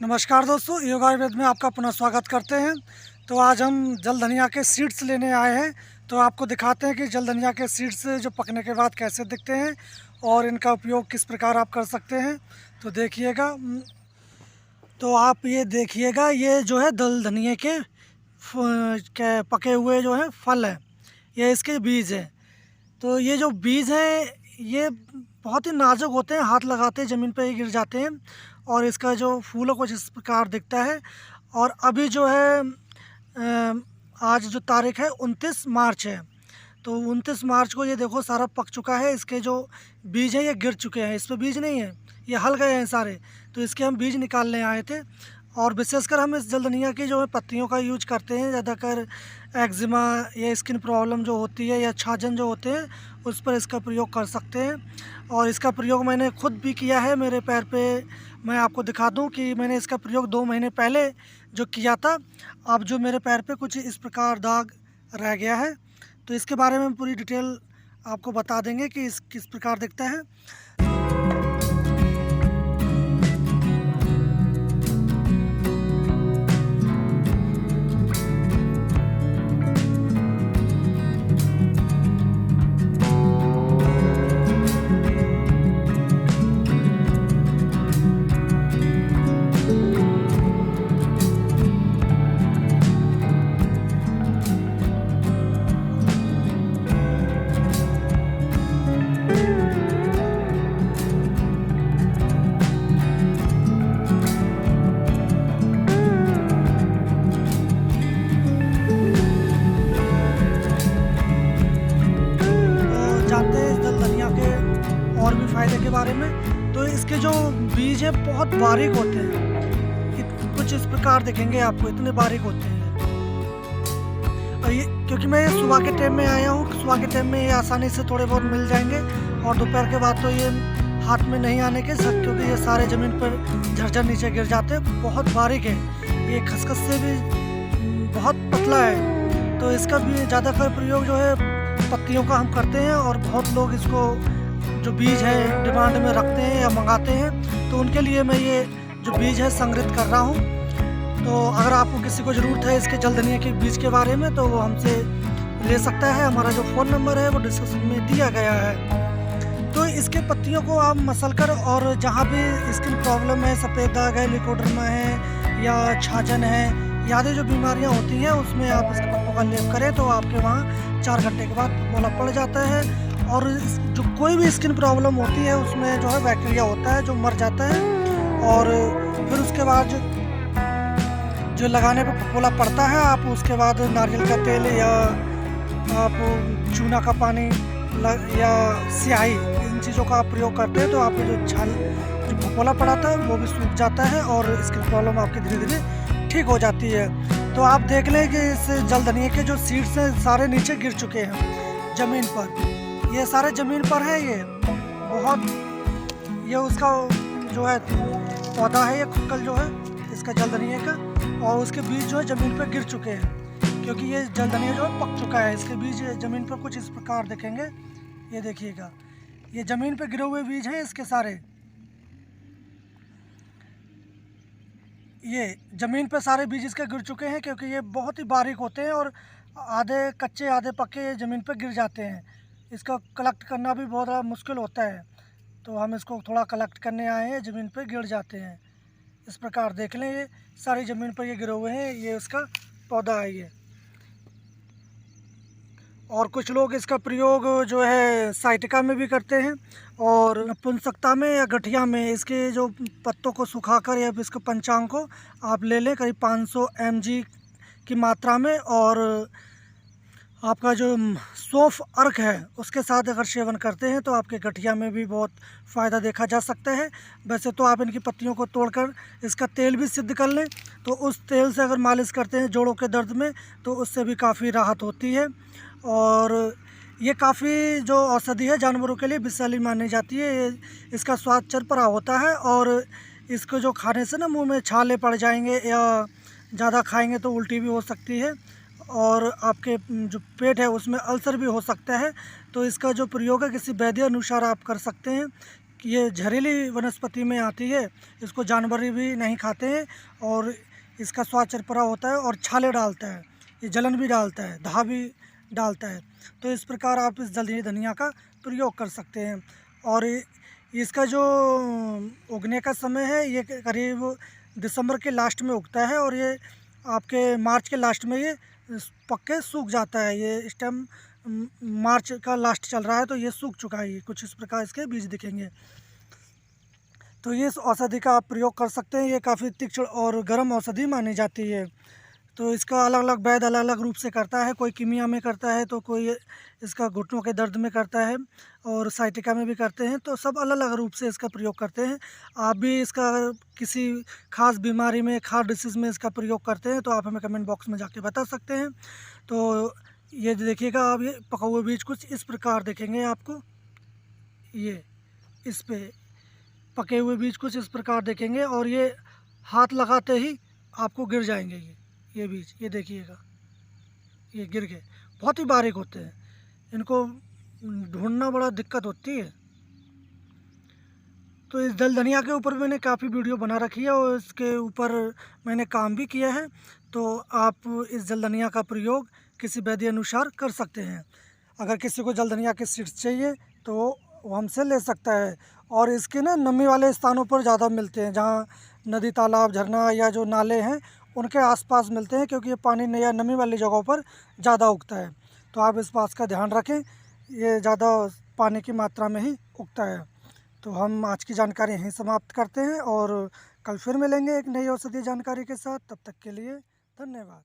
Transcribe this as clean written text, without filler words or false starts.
नमस्कार दोस्तों, योग आयुर्वेद में आपका पुनः स्वागत करते हैं। तो आज हम जल धनिया के सीड्स लेने आए हैं। तो आपको दिखाते हैं कि जल धनिया के सीड्स जो पकने के बाद कैसे दिखते हैं और इनका उपयोग किस प्रकार आप कर सकते हैं। तो देखिएगा। तो आप ये देखिएगा, ये जो है जल धनिया के पके हुए जो है फल है, ये इसके बीज हैं। तो ये जो बीज हैं ये बहुत ही नाजुक होते हैं, हाथ लगाते ज़मीन पे ही गिर जाते हैं। और इसका जो फूल है कुछ इस प्रकार दिखता है। और अभी जो है आज जो तारीख है 29 मार्च है। तो 29 मार्च को ये देखो सारा पक चुका है। इसके जो बीज हैं ये गिर चुके हैं, इस पर बीज नहीं है, ये हल गए हैं सारे। तो इसके हम बीज निकालने आए थे। और विशेषकर हम इस जल धनिया की जो है पत्तियों का यूज करते हैं ज़्यादातर। एक्जिमा या स्किन प्रॉब्लम जो होती है या छाजन जो होते हैं उस पर इसका प्रयोग कर सकते हैं। और इसका प्रयोग मैंने खुद भी किया है मेरे पैर पे। मैं आपको दिखा दूं कि मैंने इसका प्रयोग 2 महीने पहले जो किया था। अब जो मेरे पैर पे कुछ इस प्रकार दाग रह गया है। तो इसके बारे में पूरी डिटेल आपको बता देंगे कि इस किस प्रकार दिखता है। जानते हैं इस जल धनिया के और भी फ़ायदे के बारे में। तो इसके जो बीज हैं बहुत बारीक होते हैं, कुछ इस प्रकार दिखेंगे आपको, इतने बारीक होते हैं। और ये क्योंकि मैं सुबह के टाइम में आया हूँ, सुबह के टाइम में ये आसानी से थोड़े बहुत मिल जाएंगे। और दोपहर के बाद तो ये हाथ में नहीं आने के सब, क्योंकि ये सारे ज़मीन पर झरझर नीचे गिर जाते हैं। बहुत बारीक है, ये खसखस से भी बहुत पतला है। तो इसका भी ज़्यादातर प्रयोग जो है पत्तियों का हम करते हैं। और बहुत लोग इसको जो बीज है डिमांड में रखते हैं या मंगाते हैं। तो उनके लिए मैं ये जो बीज है संग्रहित कर रहा हूँ। तो अगर आपको किसी को ज़रूरत है इसके जल धनिया के बीज के बारे में तो वो हमसे ले सकता है। हमारा जो फ़ोन नंबर है वो डिस्क्रिप्शन में दिया गया है। तो इसके पत्तियों को आप मसल कर, और जहाँ भी स्किन प्रॉब्लम है, सफ़ेद दाग है, लिकोडर्मा है या छाजन है, आदि जो बीमारियां होती हैं उसमें आप इसके पत्तों का लेप करें तो आपके वहाँ 4 घंटे के बाद फफोला पड़ जाता है। और जो कोई भी स्किन प्रॉब्लम होती है उसमें जो है बैक्टीरिया होता है जो मर जाता है। और फिर उसके बाद जो लगाने पर फफोला पड़ता है, आप उसके बाद नारियल का तेल या आप चूना का पानी या स्याही, इन चीज़ों का आप प्रयोग करते हैं तो आपके जो फफोला पड़ा था वो भी सूख जाता है और स्किन प्रॉब्लम आपकी धीरे धीरे ठीक हो जाती है। तो आप देख लें कि इस जल धनिया के जो सीड्स हैं सारे नीचे गिर चुके हैं ज़मीन पर। ये सारे ज़मीन पर है, ये बहुत, ये उसका जो है पौधा है, ये खुक्कल जो है इसका जल धनिया का। और उसके बीज जो है ज़मीन पर गिर चुके हैं, क्योंकि ये जल धनिया जो है पक चुका है। इसके बीज ज़मीन पर कुछ इस प्रकार दिखेंगे, ये देखिएगा, ये ज़मीन पर गिरे हुए बीज हैं इसके सारे। ये ज़मीन पे सारे बीज इसके गिर चुके हैं, क्योंकि ये बहुत ही बारीक होते हैं और आधे कच्चे आधे पके ज़मीन पे गिर जाते हैं। इसका कलेक्ट करना भी बहुत मुश्किल होता है। तो हम इसको थोड़ा कलेक्ट करने आए हैं, ज़मीन पे गिर जाते हैं इस प्रकार। देख लें, ये सारी ज़मीन पर ये गिरे हुए हैं, ये उसका पौधा है ये। और कुछ लोग इसका प्रयोग जो है साइटिका में भी करते हैं और नपुंसकता में या गठिया में। इसके जो पत्तों को सुखाकर या इसके पंचांग को आप ले लें करीब 500 mg की मात्रा में, और आपका जो सौंफ अर्क है उसके साथ अगर सेवन करते हैं तो आपके गठिया में भी बहुत फ़ायदा देखा जा सकता है। वैसे तो आप इनकी पत्तियों को तोड़कर इसका तेल भी सिद्ध कर लें, तो उस तेल से अगर मालिश करते हैं जोड़ों के दर्द में तो उससे भी काफ़ी राहत होती है। और ये काफ़ी जो औषधि है जानवरों के लिए विषैली मानी जाती है। इसका स्वाद चरपरा होता है और इसको जो खाने से ना मुंह में छाले पड़ जाएंगे या ज़्यादा खाएंगे तो उल्टी भी हो सकती है, और आपके जो पेट है उसमें अल्सर भी हो सकता है। तो इसका जो प्रयोग है किसी वैद्य अनुसार आप कर सकते हैं। ये जहरीली वनस्पति में आती है, इसको जानवर भी नहीं खाते हैं और इसका स्वाद चरपरा होता है और छाले डालता है, ये जलन भी डालता है, घा भी डालता है। तो इस प्रकार आप इस जल धनिया का प्रयोग कर सकते हैं। और इसका जो उगने का समय है ये करीब दिसंबर के लास्ट में उगता है और ये आपके मार्च के लास्ट में ये पक के सूख जाता है। ये इस टाइम मार्च का लास्ट चल रहा है तो ये सूख चुका है। ये कुछ इस प्रकार इसके बीज दिखेंगे। तो ये इस औषधि का आप प्रयोग कर सकते हैं। ये काफ़ी तीक्ष्ण और गर्म औषधि मानी जाती है। तो इसका अलग अलग वैद्य अलग अलग रूप से करता है। कोई कीमिया में करता है तो कोई इसका घुटनों के दर्द में करता है और साइटिका में भी करते हैं। तो सब अलग अलग रूप से इसका प्रयोग करते हैं। आप भी इसका किसी खास बीमारी में, खास डिसीज़ में इसका प्रयोग करते हैं तो आप हमें कमेंट बॉक्स में जाके बता सकते हैं। तो ये देखिएगा आप, ये पका हुए बीज कुछ इस प्रकार दिखेंगे आपको। ये इस पे पके हुए बीज कुछ इस प्रकार देखेंगे और ये हाथ लगाते ही आपको गिर जाएंगे। ये बीज ये देखिएगा, ये गिर गए। बहुत ही बारीक होते हैं, इनको ढूंढना बड़ा दिक्कत होती है। तो इस जल धनिया के ऊपर मैंने काफ़ी वीडियो बना रखी है और इसके ऊपर मैंने काम भी किया है। तो आप इस जल धनिया का प्रयोग किसी वैद्य अनुसार कर सकते हैं। अगर किसी को जल धनिया के सीड्स चाहिए तो वो हमसे ले सकता है। और इसके ना नमी वाले स्थानों पर ज़्यादा मिलते हैं, जहाँ नदी, तालाब, झरना या जो नाले हैं उनके आसपास मिलते हैं, क्योंकि ये पानी या नमी वाली जगहों पर ज़्यादा उगता है। तो आप इस बात का ध्यान रखें, ये ज़्यादा पानी की मात्रा में ही उगता है। तो हम आज की जानकारी यहीं समाप्त करते हैं और कल फिर मिलेंगे एक नई औषधीय जानकारी के साथ। तब तक के लिए धन्यवाद।